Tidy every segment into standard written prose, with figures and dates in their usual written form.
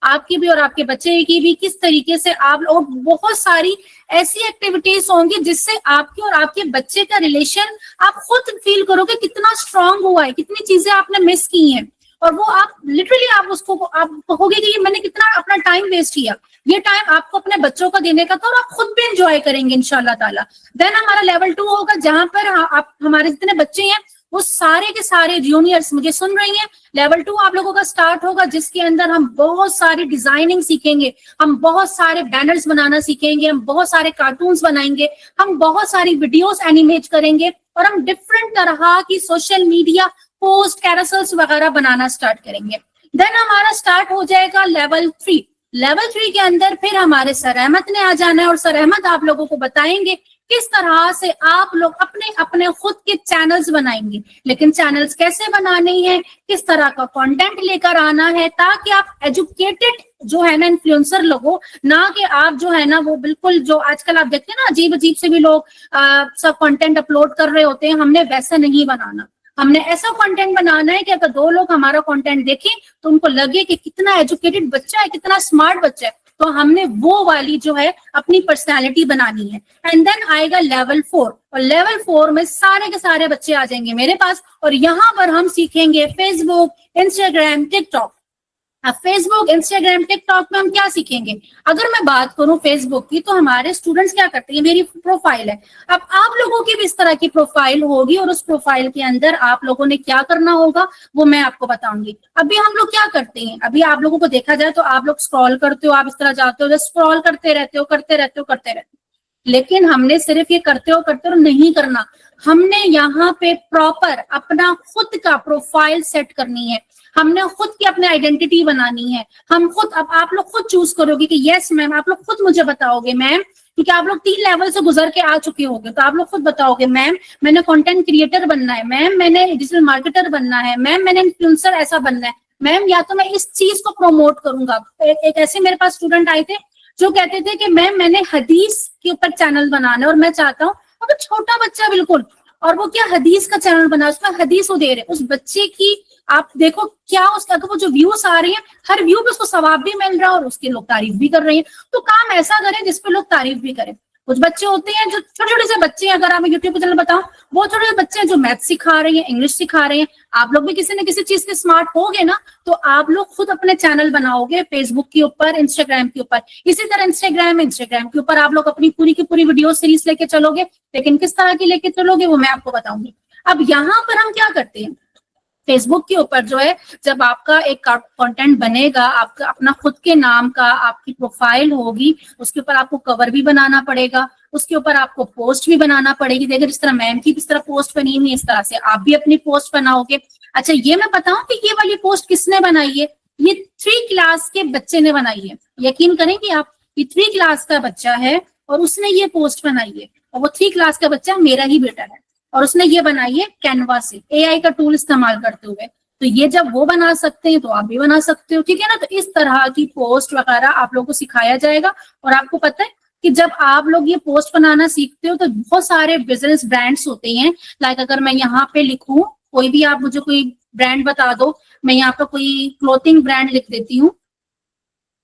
आपकी भी और आपके बच्चे की भी, किस तरीके से आप, और बहुत सारी ऐसी एक्टिविटीज होंगी जिससे आपकी और आपके बच्चे का रिलेशन आप खुद फील करोगे कितना स्ट्रांग हुआ है, कितनी चीजें आपने मिस की हैं, और वो आप लिटरली आप उसको आप कहोगे कि ये मैंने कितना अपना टाइम वेस्ट किया, ये टाइम आपको अपने बच्चों का देने का था और आप खुद भी एंजॉय करेंगे इंशाल्लाह ताला। देन हमारा लेवल 2 होगा जहां पर आप, हमारे जितने बच्चे हैं वो सारे के सारे जूनियर्स मुझे सुन रही हैं, लेवल 2 आप लोगों का स्टार्ट होगा जिसके अंदर हम बहुत सारी डिजाइनिंग सीखेंगे, हम बहुत सारे बैनर्स बनाना सीखेंगे, हम बहुत सारे कार्टून्स बनाएंगे, हम बहुत सारी वीडियोस एनिमेट करेंगे, और हम डिफरेंट तरह की सोशल मीडिया पोस्ट कैरोसेल्स वगैरह बनाना स्टार्ट करेंगे। देन हमारा स्टार्ट हो जाएगा लेवल 3। लेवल 3 के अंदर फिर हमारे सर अहमद ने आ जाना है, और सर अहमद आप लोगों को बताएंगे किस तरह से आप लोग अपने अपने खुद के चैनल्स बनाएंगे, लेकिन चैनल्स कैसे बनाने हैं, किस तरह का कंटेंट लेकर आना है, ताकि आप एजुकेटेड जो है ना इन्फ्लुएंसर लोगो, ना कि आप जो है ना वो बिल्कुल जो आजकल आप देखते हैं ना अजीब अजीब से भी लोग सब कंटेंट अपलोड कर रहे होते हैं। हमने वैसा नहीं बनाना, हमने ऐसा कंटेंट बनाना है कि अगर 2 लोग हमारा कंटेंट देखें तो उनको लगे कि कितना एजुकेटेड बच्चा है, कितना स्मार्ट बच्चा है, तो हमने वो वाली जो है अपनी पर्सनालिटी बनानी है। एंड देन आएगा लेवल 4, और लेवल 4 में सारे के सारे बच्चे आ जाएंगे मेरे पास, और यहाँ पर हम सीखेंगे फेसबुक, इंस्टाग्राम, टिकटॉक। अब फेसबुक, इंस्टाग्राम, टिकटॉक में हम क्या सीखेंगे? अगर मैं बात करूं फेसबुक की, तो हमारे स्टूडेंट्स क्या करते हैं, मेरी प्रोफाइल है, अब आप लोगों की भी इस तरह की प्रोफाइल होगी, और उस प्रोफाइल के अंदर आप लोगों ने क्या करना होगा वो मैं आपको बताऊंगी। अभी हम लोग क्या करते हैं, अभी आप लोगों को देखा जाए तो आप लोग स्क्रॉल करते हो, आप इस तरह जाते हो, स्क्रॉल करते रहते हो, करते रहते हो, लेकिन हमने सिर्फ ये करते हो नहीं करना, हमने यहाँ पे प्रॉपर अपना खुद का प्रोफाइल सेट करनी है, हमने खुद की अपनी आइडेंटिटी बनानी है। हम खुद, अब आप लोग खुद चूज करोगे कि यस मैम, आप लोग खुद मुझे बताओगे मैम, क्योंकि आप लोग 3 लेवल से गुजर के आ चुके होंगे, तो आप लोग खुद बताओगे मैम मैंने कंटेंट क्रिएटर बनना है, मैम मैंने डिजिटल मार्केटर बनना है, मैम मैंने इन्फ्लुएंसर ऐसा बनना है, मैम या तो मैं इस चीज को प्रमोट करूंगा। एक ऐसे मेरे पास स्टूडेंट आए थे जो कहते थे कि मैम मैंने हदीस के ऊपर चैनल बनाना है, और मैं चाहता हूँ, अब छोटा बच्चा बिल्कुल, और वो क्या हदीस का चैनल बना, उसमें हदीस वो दे रहे, उस बच्चे की आप देखो क्या उसका, अगर वो जो व्यूज आ रही हैं, हर व्यू पे उसको सवाब भी मिल रहा है और उसके लोग तारीफ भी कर रहे हैं, तो काम ऐसा करें जिसपे लोग तारीफ भी करें। कुछ बच्चे होते हैं जो छोटे छोटे से बच्चे हैं, अगर आप यूट्यूब पे चैनल बताओ, वो छोटे छोटे बच्चे हैं जो मैथ सिखा रहे हैं, इंग्लिश सिखा रहे हैं, आप लोग भी किसी न किसी चीज के स्मार्ट होगे ना, तो आप लोग खुद अपने चैनल बनाओगे फेसबुक के ऊपर, इंस्टाग्राम के ऊपर। इसी तरह इंस्टाग्राम के ऊपर आप लोग अपनी पूरी की पूरी वीडियो सीरीज लेके चलोगे, लेकिन किस तरह की लेके चलोगे वो मैं आपको बताऊंगी। अब यहाँ पर हम क्या करते हैं, फेसबुक के ऊपर जो है, जब आपका एक कंटेंट बनेगा, आपका अपना खुद के नाम का आपकी प्रोफाइल होगी, उसके ऊपर आपको कवर भी बनाना पड़ेगा, उसके ऊपर आपको पोस्ट भी बनाना पड़ेगी। देखिए जिस तरह मैम की इस तरह पोस्ट बनी हुई है, इस तरह से आप भी अपनी पोस्ट बनाओगे। अच्छा ये मैं बताऊं कि ये वाली पोस्ट किसने बनाई है, ये 3 क्लास के बच्चे ने बनाई है। यकीन करेंगे आप, ये 3 क्लास का बच्चा है और उसने ये पोस्ट बनाई है, और वो 3 क्लास का बच्चा मेरा ही बेटा है, और उसने ये बनाई है कैनवा से, एआई का टूल इस्तेमाल करते हुए। तो ये जब वो बना सकते हैं तो आप भी बना सकते हो, ठीक है ना। तो इस तरह की पोस्ट वगैरह आप लोगों को सिखाया जाएगा। और आपको पता है कि जब आप लोग ये पोस्ट बनाना सीखते हो तो बहुत सारे बिजनेस ब्रांड्स होते हैं। लाइक अगर मैं यहाँ पे लिखूं, कोई भी आप मुझे कोई ब्रांड बता दो, मैं यहाँ पे कोई क्लोथिंग ब्रांड लिख देती हूँ,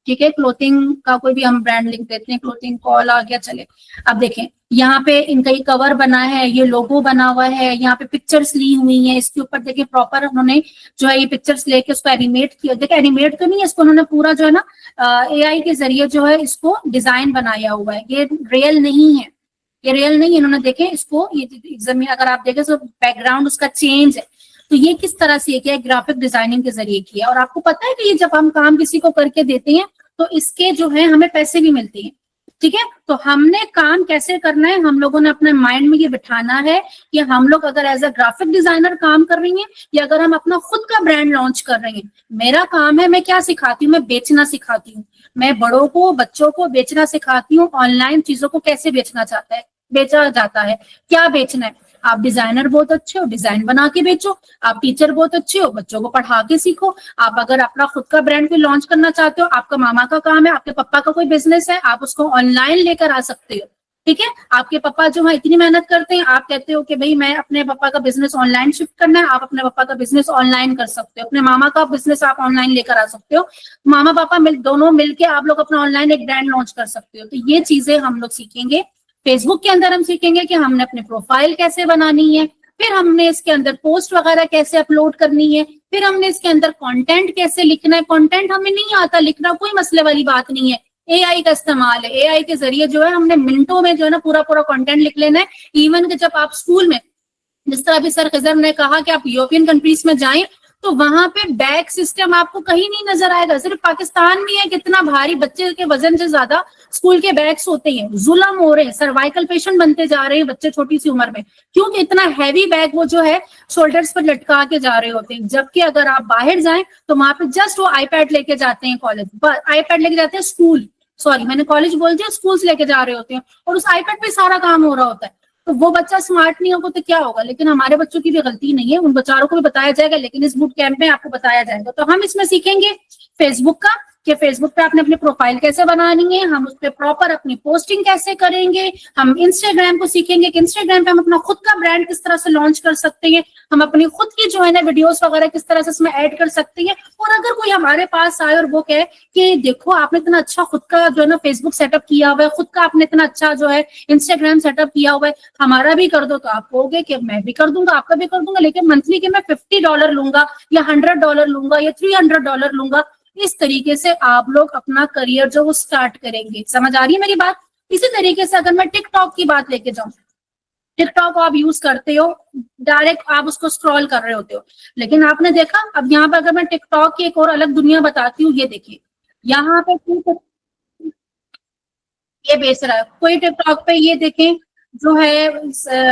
ठीक है, क्लोथिंग का कोई भी हम ब्रांड लिख देते हैं, क्लोथिंग कॉल आ गया, चले। अब देखें यहाँ पे इनका ये कवर बना है, ये लोगो बना हुआ है, यहाँ पे पिक्चर्स ली हुई हैं, इसके ऊपर देखिए प्रॉपर उन्होंने जो है ये पिक्चर्स लेके उसको एनिमेट किया। देखिए एनिमेट तो नहीं है, इसको उन्होंने पूरा जो है ना एआई के जरिए जो है इसको डिजाइन बनाया हुआ है, ये रियल नहीं है, ये रियल नहीं है। इन्होंने देखे इसको, ये जमीन अगर आप देखें तो बैकग्राउंड उसका चेंज है, तो ये किस तरह से किया, ग्राफिक डिजाइनिंग के जरिए किया। और आपको पता है कि ये जब हम काम किसी को करके देते हैं तो इसके जो है हमें पैसे भी मिलते हैं, ठीक है। तो हमने काम कैसे करना है, हम लोगों ने अपने माइंड में ये बिठाना है कि हम लोग अगर एज अ ग्राफिक डिजाइनर काम कर रही हैं या अगर हम अपना खुद का ब्रांड लॉन्च कर रहे हैं, मेरा काम है, मैं क्या सिखाती हूँ, मैं बेचना सिखाती हूँ। मैं बड़ों को, बच्चों को बेचना सिखाती हूँ, ऑनलाइन चीजों को कैसे बेचा जाता है, क्या बेचना है। आप डिजाइनर बहुत अच्छे हो, डिजाइन बना के बेचो। आप टीचर बहुत अच्छे हो, बच्चों को पढ़ा के सीखो। आप अगर अपना खुद का ब्रांड कोई लॉन्च करना चाहते हो, आपका मामा का काम है, आपके पापा का कोई बिजनेस है, आप उसको ऑनलाइन लेकर आ सकते हो। ठीक है, आपके पापा जो है इतनी मेहनत करते हैं, आप कहते हो कि भाई मैं अपने पापा का बिजनेस ऑनलाइन शिफ्ट करना है, आप अपने पापा का बिजनेस ऑनलाइन कर सकते हो, अपने मामा का बिजनेस आप ऑनलाइन लेकर आ सकते हो, मामा पापा दोनों मिलके आप लोग अपना ऑनलाइन एक ब्रांड लॉन्च कर सकते हो। तो ये चीजें हम लोग सीखेंगे। फेसबुक के अंदर हम सीखेंगे कि हमने अपनी प्रोफाइल कैसे बनानी है, फिर हमने इसके अंदर पोस्ट वगैरह कैसे अपलोड करनी है, फिर हमने इसके अंदर कंटेंट कैसे लिखना है। कंटेंट हमें नहीं आता लिखना, कोई मसले वाली बात नहीं है, एआई का इस्तेमाल है, एआई के जरिए जो है हमने मिनटों में जो है ना पूरा पूरा कंटेंट लिख लेना है। इवन कि जब आप स्कूल में, जिस तरह अभी सर खिजर ने कहा कि आप यूरोपियन कंट्रीज में जाएं तो वहां पे बैग सिस्टम आपको कहीं नहीं नजर आएगा, सिर्फ पाकिस्तान में है, कितना भारी, बच्चे के वजन से ज्यादा स्कूल के बैग्स होते हैं, जुल्म हो रहे हैं, सर्वाइकल पेशेंट बनते जा रहे हैं बच्चे छोटी सी उम्र में, क्योंकि इतना हैवी बैग वो जो है शोल्डर्स पर लटका के जा रहे होते हैं। जबकि अगर आप बाहर जाएं तो वहां पे जस्ट वो आईपैड लेके जाते हैं, कॉलेज आईपैड लेके जाते हैं, स्कूल, सॉरी मैंने कॉलेज बोल दिया, स्कूल से लेके जा रहे होते हैं और उस आईपैड पे सारा काम हो रहा होता है। तो वो बच्चा स्मार्ट नहीं होगा तो क्या होगा। लेकिन हमारे बच्चों की भी गलती नहीं है, उन बेचारों को भी बताया जाएगा, लेकिन इस बूट कैंप में आपको बताया जाएगा। तो हम इसमें सीखेंगे फेसबुक का, कि फेसबुक पे आपने अपनी प्रोफाइल कैसे बनानी है, हम उस पर प्रॉपर अपनी पोस्टिंग कैसे करेंगे, हम इंस्टाग्राम को सीखेंगे कि इंस्टाग्राम पे हम अपना खुद का ब्रांड किस तरह से लॉन्च कर सकते हैं, हम अपनी खुद की जो है ना वीडियोस वगैरह किस तरह से इसमें ऐड कर सकते हैं। और अगर कोई हमारे पास आए और वो कहे कि देखो आपने इतना अच्छा खुद का जो है ना फेसबुक सेटअप किया हुआ है, खुद का आपने इतना अच्छा जो है इंस्टाग्राम सेटअप किया हुआ है, हमारा भी कर दो, तो आप कहोगे कि मैं भी कर दूंगा, आपका भी कर दूंगा, लेकिन मंथली के मैं $50 लूंगा या $100 लूंगा या $300 लूंगा। इस तरीके से आप लोग अपना करियर जो वो स्टार्ट करेंगे। समझ आ रही है मेरी बात। इसी तरीके से अगर मैं टिकटॉक की बात लेके जाऊं, टिकटॉक आप यूज करते हो, डायरेक्ट आप उसको स्क्रॉल कर रहे होते हो, लेकिन आपने देखा, अब यहाँ पे अगर मैं टिकटॉक की एक और अलग दुनिया बताती हूँ, ये देखिए यहाँ पे ये बेच रहा है कोई, टिकटॉक पे ये देखें जो है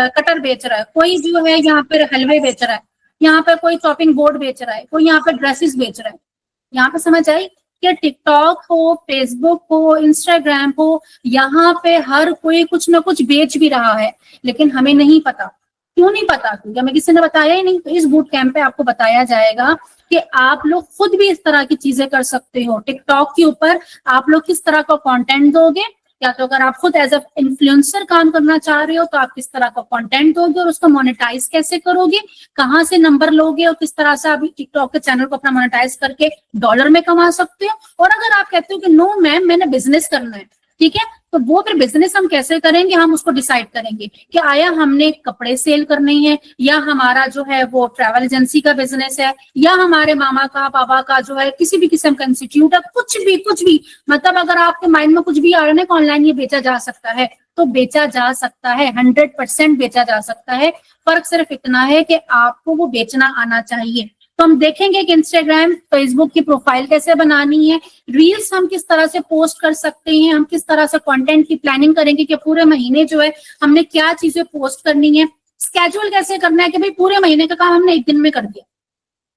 कटर बेच रहा है, कोई जो है यहाँ पे हलवे बेच रहा है, यहाँ पे कोई चॉपिंग बोर्ड बेच रहा है, कोई यहाँ पे ड्रेसेस बेच रहा है। यहाँ पे समझ आई कि टिकटॉक हो, फेसबुक हो, इंस्टाग्राम हो, यहाँ पे हर कोई कुछ ना कुछ बेच भी रहा है, लेकिन हमें नहीं पता। क्यों नहीं पता? क्योंकि हमें किसी ने बताया ही नहीं। तो इस बूट कैंप पे आपको बताया जाएगा कि आप लोग खुद भी इस तरह की चीजें कर सकते हो। टिकटॉक के ऊपर आप लोग किस तरह का कंटेंट दोगे, या तो अगर आप खुद एज अ इन्फ्लुएंसर काम करना चाह रहे हो तो आप किस तरह का कंटेंट दोगे और उसको मोनेटाइज कैसे करोगे, कहाँ से नंबर लोगे और किस तरह से आप टिकटॉक के चैनल को अपना मोनेटाइज करके डॉलर में कमा सकते हो। और अगर आप कहते हो कि नो मैम मैंने बिजनेस करना है, ठीक है, तो वो फिर बिजनेस हम कैसे करेंगे, हम उसको डिसाइड करेंगे कि आया हमने कपड़े सेल करने हैं, या हमारा जो है वो ट्रैवल एजेंसी का बिजनेस है, या हमारे मामा का पापा का जो है किसी भी किस्म का इंस्टीट्यूट है, कुछ भी मतलब अगर आपके माइंड में कुछ भी आ रहा है ऑनलाइन ये बेचा जा सकता है तो बेचा जा सकता है, 100% बेचा जा सकता है। फर्क सिर्फ इतना है कि आपको वो बेचना आना चाहिए। तो हम देखेंगे कि इंस्टाग्राम, फेसबुक की प्रोफाइल कैसे बनानी है, रील्स हम किस तरह से पोस्ट कर सकते हैं, हम किस तरह से कंटेंट की प्लानिंग करेंगे कि पूरे महीने जो है हमने क्या चीजें पोस्ट करनी है, स्केड्यूल कैसे करना है कि भाई पूरे महीने का काम हमने एक दिन में कर दिया।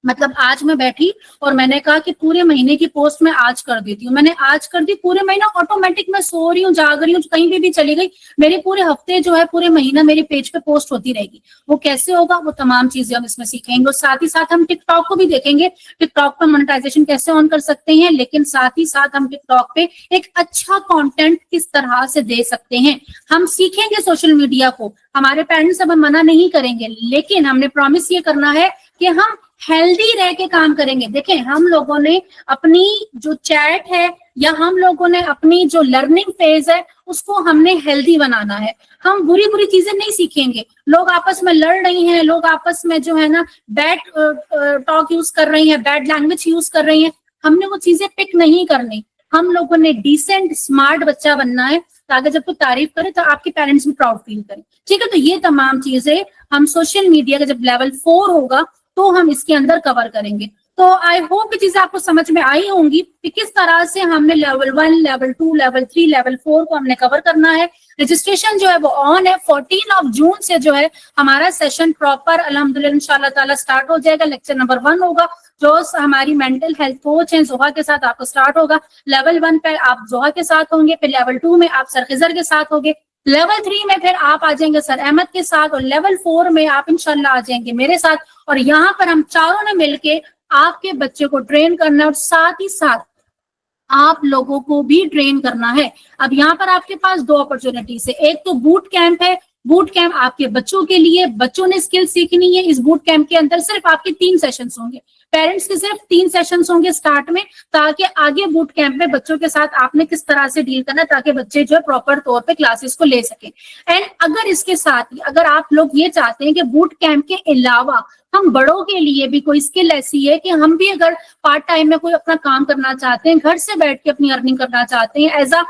मतलब आज मैं बैठी और मैंने कहा कि पूरे महीने की पोस्ट मैं आज कर देती हूँ, मैंने आज कर दी, पूरे महीना ऑटोमेटिक मैं सो रही हूँ, जाग रही हूँ, कहीं भी चली गई, मेरे पूरे हफ्ते जो है पूरे महीना मेरे पेज पे पोस्ट होती रहेगी। वो कैसे होगा, वो तमाम चीजें हम इसमें सीखेंगे। और साथ ही साथ हम टिकटॉक को भी देखेंगे, टिकटॉक पर मोनेटाइजेशन कैसे ऑन कर सकते हैं, लेकिन साथ ही साथ हम टिकटॉक पे एक अच्छा कंटेंट किस तरह से दे सकते हैं। हम सीखेंगे सोशल मीडिया को, हमारे पेरेंट्स अब हम मना नहीं करेंगे, लेकिन हमने प्रॉमिस ये करना है कि हम हेल्दी रह के काम करेंगे। देखें, हम लोगों ने अपनी जो चैट है या हम लोगों ने अपनी जो लर्निंग फेज है उसको हमने हेल्दी बनाना है। हम बुरी बुरी चीजें नहीं सीखेंगे। लोग आपस में लड़ रही हैं, लोग आपस में जो है ना बैड टॉक यूज कर रही हैं, बैड लैंग्वेज यूज कर रही हैं, हमने वो चीजें पिक नहीं करनी। हम लोगों ने डिसेंट स्मार्ट बच्चा बनना है ताकि जब कोई तारीफ करे तो आपके पेरेंट्स भी प्राउड फील करें। ठीक है, तो ये तमाम चीजें हम सोशल मीडिया का जब लेवल 4 होगा तो हम इसके अंदर कवर करेंगे। तो आई होप कि चीजें आपको समझ में आई होंगी कि किस तरह से हमने लेवल 1, लेवल 2, लेवल 3, लेवल 4 को हमने कवर करना है। रजिस्ट्रेशन जो है वो ऑन है। 14 जून से जो है हमारा सेशन प्रॉपर अल्हम्दुलिल्लाह इंशाल्लाह ताला स्टार्ट हो जाएगा। लेक्चर नंबर 1 होगा जो हमारी मेंटल हेल्थ कोच है जोहा के साथ आपको स्टार्ट होगा। लेवल 1 पे आप जोहा के साथ होंगे, फिर लेवल 2 में आप सर खिजर के साथ होंगे, लेवल 3 में फिर आप आ जाएंगे सर अहमद के साथ, और लेवल 4 में आप इंशाल्लाह आ जाएंगे मेरे साथ। और यहाँ पर हम चारों ने मिलके आपके बच्चे को ट्रेन करना है और साथ ही साथ आप लोगों को भी ट्रेन करना है। अब यहाँ पर आपके पास दो अपॉर्चुनिटीज है, एक तो बूट कैंप है, बूट कैंप आपके बच्चों के लिए, बच्चों ने स्किल सीखनी है। इस बूट कैंप के अंदर सिर्फ आपके 3 सेशंस होंगे, पेरेंट्स के सिर्फ 3 सेशंस होंगे स्टार्ट में, ताकि आगे बूट कैंप में बच्चों के साथ आपने किस तरह से डील करना है, ताकि बच्चे जो है प्रॉपर तौर पे क्लासेस को ले सके। एंड अगर इसके साथ ही अगर आप लोग ये चाहते हैं कि बूट कैंप के अलावा हम बड़ों के लिए भी कोई स्किल ऐसी है कि हम भी अगर पार्ट टाइम में कोई अपना काम करना चाहते हैं, घर से बैठ के अपनी अर्निंग करना चाहते हैं, एज अ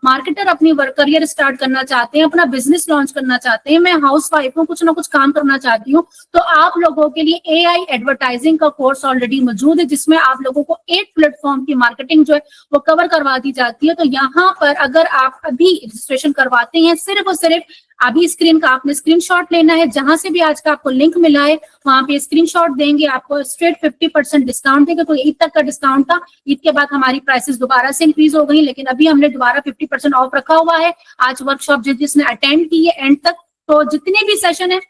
मार्केटर अपनी वर्क करियर स्टार्ट करना चाहते हैं, अपना बिजनेस लॉन्च करना चाहते हैं, मैं हाउस वाइफ हूँ, कुछ ना कुछ काम करना चाहती हूँ, तो आप लोगों के लिए एआई एडवर्टाइजिंग का कोर्स ऑलरेडी मौजूद है, जिसमें आप लोगों को 8 प्लेटफॉर्म की मार्केटिंग जो है वो कवर करवा दी जाती है। तो यहाँ पर अगर आप अभी रजिस्ट्रेशन करवाते हैं, सिर्फ और सिर्फ अभी स्क्रीन का आपने स्क्रीनशॉट लेना है, जहां से भी आज का आपको लिंक मिला है वहां पे स्क्रीनशॉट देंगे, आपको स्ट्रेट 50% डिस्काउंट देंगे। तो ईद तक का डिस्काउंट था, ईद के बाद हमारी प्राइसेस दोबारा से इंक्रीज हो गई, लेकिन अभी हमने दोबारा 50% ऑफ रखा हुआ है। आज वर्कशॉप जिसने अटेंड की है एंड तक, तो जितने भी सेशन है,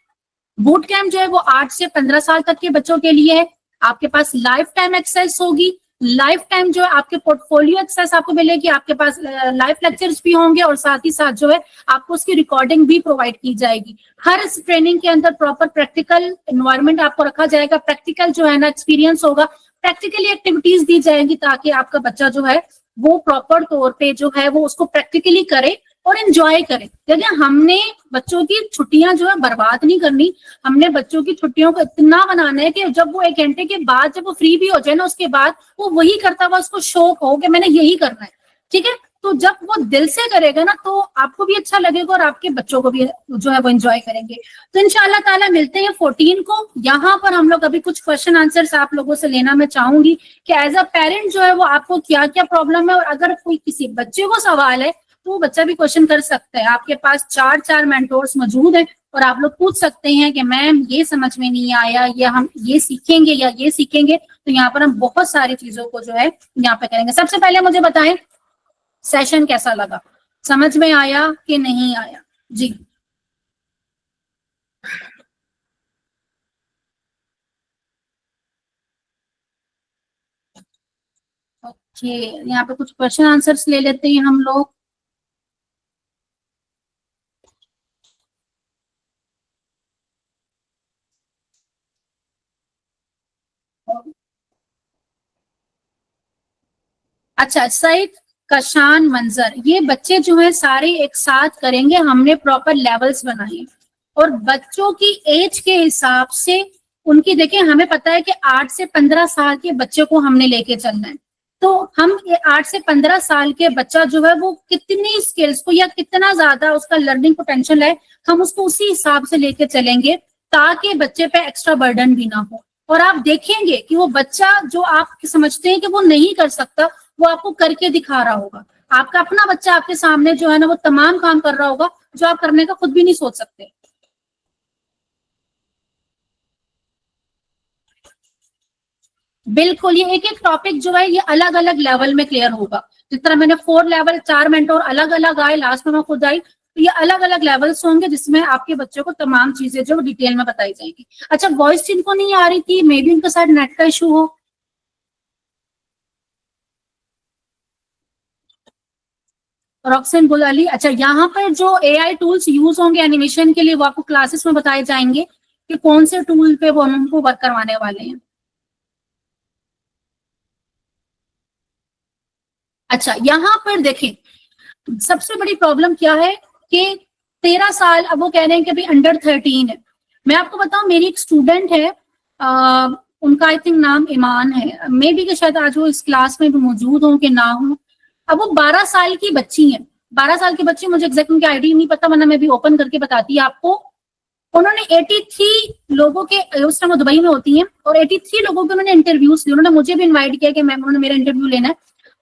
बूट कैंप जो है वो 8 से 15 साल तक के बच्चों के लिए है। आपके पास लाइफ टाइम एक्सेस होगी, लाइफ टाइम जो है आपके पोर्टफोलियो एक्सेस आपको मिलेगी, आपके पास लाइव लेक्चर्स भी होंगे, और साथ ही साथ जो है आपको उसकी रिकॉर्डिंग भी प्रोवाइड की जाएगी। हर इस ट्रेनिंग के अंदर प्रॉपर प्रैक्टिकल एनवायरनमेंट आपको रखा जाएगा, प्रैक्टिकल जो है ना एक्सपीरियंस होगा, प्रैक्टिकली एक्टिविटीज दी जाएंगी, ताकि आपका बच्चा जो है वो प्रॉपर तौर पे जो है वो उसको प्रैक्टिकली करे और एंजॉय करें। देखिए, हमने बच्चों की छुट्टियां जो है बर्बाद नहीं करनी, हमने बच्चों की छुट्टियों को इतना बनाना है कि जब वो 1 घंटे के बाद जब वो फ्री भी हो जाए ना, उसके बाद वो वही करता हुआ उसको शौक हो कि मैंने यही करना है। ठीक है, तो जब वो दिल से करेगा ना, तो आपको भी अच्छा लगेगा और आपके बच्चों को भी जो है वो एंजॉय करेंगे। तो इंशाल्लाह ताला मिलते हैं 14 को। यहाँ पर हम लोग अभी कुछ क्वेश्चन आंसर्स आप लोगों से लेना मैं चाहूंगी कि एज अ पेरेंट जो है वो आपको क्या क्या प्रॉब्लम है, और अगर कोई किसी बच्चे को सवाल है तो वो बच्चा भी क्वेश्चन कर सकता है। आपके पास 4 मेंटोर्स मौजूद हैं और आप लोग पूछ सकते हैं कि मैम ये समझ में नहीं आया, या हम ये सीखेंगे या ये सीखेंगे। तो यहाँ पर हम बहुत सारी चीजों को जो है यहाँ पे करेंगे। सबसे पहले मुझे बताएं सेशन कैसा लगा, समझ में आया कि नहीं आया? जी ओके, यहाँ पे कुछ क्वेश्चन आंसर्स ले लेते हैं हम लोग। अच्छा, सईद कशान मंजर, ये बच्चे जो है सारे एक साथ करेंगे, हमने प्रॉपर लेवल्स बनाए और बच्चों की एज के हिसाब से उनकी, देखिए हमें पता है कि 8 से 15 साल के बच्चे को हमने लेके चलना है, तो हम 8 से 15 साल के बच्चा जो है वो कितनी स्किल्स को या कितना ज्यादा उसका लर्निंग पोटेंशियल है, हम उसको उसी हिसाब से लेके चलेंगे, ताकि बच्चे पे एक्स्ट्रा बर्डन भी ना हो। और आप देखेंगे कि वो बच्चा जो आप समझते हैं कि वो नहीं कर सकता, वो आपको करके दिखा रहा होगा। आपका अपना बच्चा आपके सामने जो है ना वो तमाम काम कर रहा होगा जो आप करने का खुद भी नहीं सोच सकते। बिल्कुल, ये एक एक टॉपिक जो है ये अलग अलग लेवल में क्लियर होगा। जिस तरह मैंने 4 लेवल 4 मेंटोर अलग अलग आए, लास्ट में मैं खुद आई, तो ये अलग अलग लेवल्स होंगे जिसमें आपके बच्चों को तमाम चीजें जो डिटेल में बताई जाएगी। अच्छा, वॉइस जिनको नहीं आ रही थी, मे बी उनके साथ नेट का इशू हो। रॉक्सन बुलाली, अच्छा यहाँ पर जो एआई टूल्स यूज होंगे एनिमेशन के लिए वो आपको क्लासेस में बताए जाएंगे कि कौन से टूल पे वो उनको वर्क करवाने वाले हैं। अच्छा, यहाँ पर देखें सबसे बड़ी प्रॉब्लम क्या है कि 13 साल, अब वो कह रहे हैं कि भाई अंडर 13 है। मैं आपको बताऊं, मेरी एक स्टूडेंट है, उनका आई थिंक नाम ईमान है, मे बी कि शायद आज वो इस क्लास में भी मौजूद हो कि ना हो। अब वो 12 साल की बच्ची है, 12 साल की बच्ची, मुझे एग्जैक्ट उनकी आईडी नहीं पता, वरना मैं भी ओपन करके बताती आपको। उन्होंने 83 लोगों के, उस टाइम वो दुबई में होती हैं, और 83 लोगों के उन्होंने इंटरव्यूज दिए। उन्होंने मुझे भी इनवाइट किया कि मैम उन्होंने मेरा इंटरव्यू लेना है,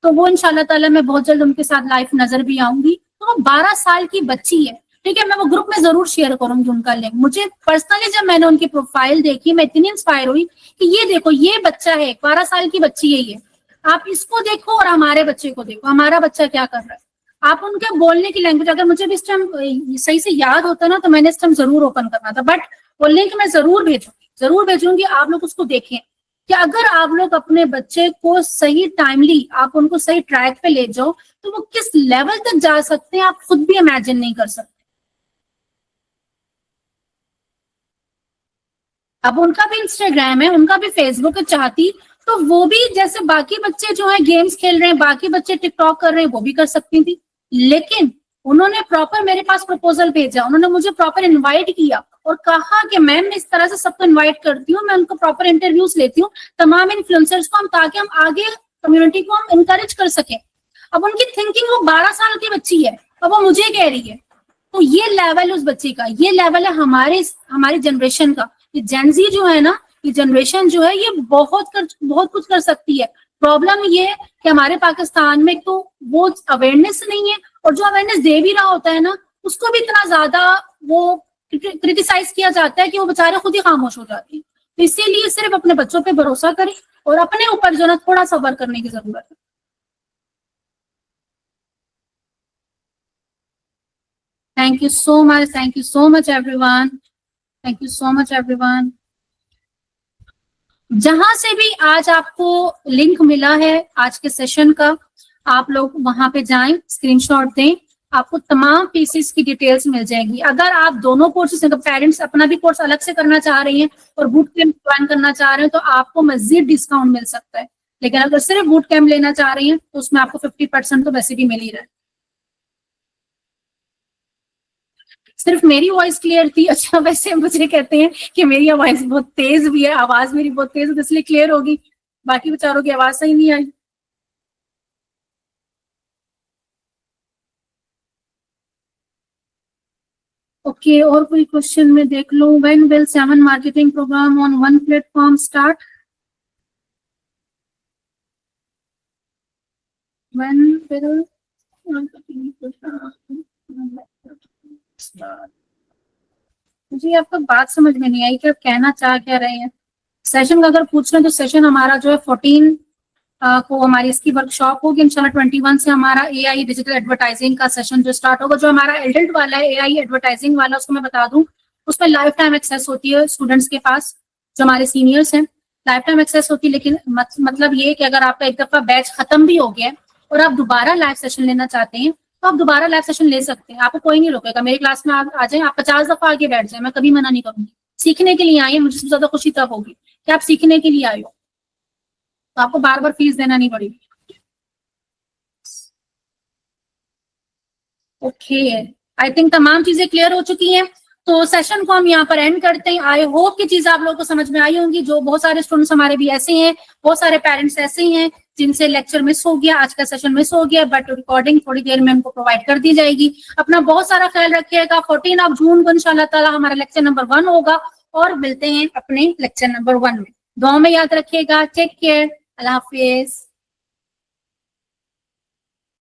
तो वो इंशाल्लाह ताला मैं बहुत जल्द उनके साथ लाइव नजर भी आऊंगी। तो वो 12 साल की बच्ची है, ठीक है, मैं वो ग्रुप में जरूर शेयर करूंगी उनका लिंक। मुझे पर्सनली जब मैंने उनकी प्रोफाइल देखी, मैं इतनी इंस्पायर हुई कि ये देखो, ये बच्चा है, 12 साल की बच्ची है ये, आप इसको देखो और हमारे बच्चे को देखो, हमारा बच्चा क्या कर रहा है। आप उनके बोलने की लैंग्वेज, अगर मुझे भी इस टाइम सही से याद होता ना, तो मैंने इस टाइम जरूर ओपन करना था, बट वो लिंक मैं जरूर भेजूंगी, आप लोग उसको देखें। कि अगर आप लोग अपने बच्चे को सही टाइमली आप उनको सही ट्रैक पे ले जाओ तो वो किस लेवल तक जा सकते हैं आप खुद भी इमेजिन नहीं कर सकते। अब उनका भी इंस्टाग्राम है, उनका भी फेसबुक है, चाहती तो वो भी जैसे बाकी बच्चे जो है गेम्स खेल रहे हैं, बाकी बच्चे टिकटॉक कर रहे हैं, वो भी कर सकती थी। लेकिन उन्होंने प्रॉपर मेरे पास प्रपोजल भेजा, उन्होंने मुझे प्रॉपर इनवाइट किया और कहा कि मैम मैं इस तरह से सबको इनवाइट करती हूँ, मैं उनको प्रॉपर इंटरव्यूज लेती हूँ तमाम इन्फ्लुएंसर्स को, हम ताकि हम आगे कम्युनिटी को हम इंकरेज कर सके। अब उनकी थिंकिंग, वो 12 साल की बच्ची है अब वो मुझे कह रही है, तो ये लेवल है उस बच्ची का, ये लेवल है हमारी जनरेशन का। ये जेनजी जो है ना, ये जनरेशन जो है, ये बहुत कुछ कर सकती है। प्रॉब्लम ये है कि हमारे पाकिस्तान में तो वो अवेयरनेस नहीं है, और जो अवेयरनेस दे भी रहा होता है ना, उसको भी इतना ज्यादा वो क्रिटिसाइज किया जाता है कि वो बेचारे खुद ही खामोश हो जाती है। तो इसीलिए सिर्फ अपने बच्चों पे भरोसा करें और अपने ऊपर जो ना थोड़ा सा वर्क करने की जरूरत है। Thank you so much, thank you so much everyone, thank you so much everyone. जहां से भी आज आपको लिंक मिला है आज के सेशन का, आप लोग वहां पे जाएं, स्क्रीनशॉट दें, आपको तमाम पीसेस की डिटेल्स मिल जाएंगी। अगर आप दोनों कोर्सेज तो पेरेंट्स अपना भी कोर्स अलग से करना चाह रही हैं और बूट कैंप ज्वाइन करना चाह रहे हैं तो आपको मजीद डिस्काउंट मिल सकता है। लेकिन अगर सिर्फ बूट कैंप लेना चाह रही हैं तो उसमें आपको 50% तो वैसे भी मिल ही रहा है। सिर्फ मेरी वॉइस क्लियर थी? अच्छा, वैसे मुझे कहते हैं कि मेरी आवाज बहुत तेज भी है, आवाज मेरी बहुत तेज है तो इसलिए क्लियर होगी, बाकी बेचारों की आवाज सही नहीं आई। ओके, और कोई क्वेश्चन में देख लूं। When will 7 marketing program on one platform start? When will मुझे आपका बात समझ में नहीं आई कि आप कहना चाह क्या रहे हैं। सेशन का अगर पूछ रहे हैं तो सेशन हमारा जो है 14 को हमारी इसकी वर्कशॉप होगी इंशाल्लाह। 21 से हमारा एआई डिजिटल एडवर्टाइजिंग का सेशन जो स्टार्ट होगा। जो हमारा एडल्ट वाला है एआई एडवर्टाइजिंग वाला, उसको मैं बता दूं, उसमें लाइफ टाइम एक्सेस होती है स्टूडेंट्स के पास, जो हमारे सीनियर्स हैं, लाइफ टाइम एक्सेस होती है। लेकिन मतलब ये कि अगर आपका एक दफा बैच खत्म भी हो गया और आप दोबारा लाइव सेशन लेना चाहते हैं तो आप दोबारा लाइव सेशन ले सकते हैं, आपको कोई नहीं रोकेगा। मेरी क्लास में आप आ जाए, आप 50 दफा आगे बैठ जाए, मैं कभी मना नहीं करूंगी। सीखने के लिए आए, मुझे सबसे ज्यादा खुशी तब होगी कि आप सीखने के लिए आए हो, तो आपको बार बार फीस देना नहीं पड़ेगी। ओके, आई थिंक तमाम चीजें क्लियर हो चुकी हैं, तो सेशन को हम यहाँ पर एंड करते हैं। आई होप कि चीज आप लोगों को समझ में आई होंगी। जो बहुत सारे स्टूडेंट्स हमारे भी ऐसे हैं, बहुत सारे पेरेंट्स ऐसे हैं जिनसे लेक्चर मिस हो गया, आज का सेशन मिस हो गया, बट रिकॉर्डिंग थोड़ी देर में उनको प्रोवाइड कर दी जाएगी। अपना बहुत सारा ख्याल रखिएगा। 14 जून को इंशाल्लाह ताला हमारा लेक्चर नंबर 1 होगा और मिलते हैं अपने लेक्चर नंबर 1 में। दुआ में याद रखिएगा। टेक केयर, अल्लाह हाफिज।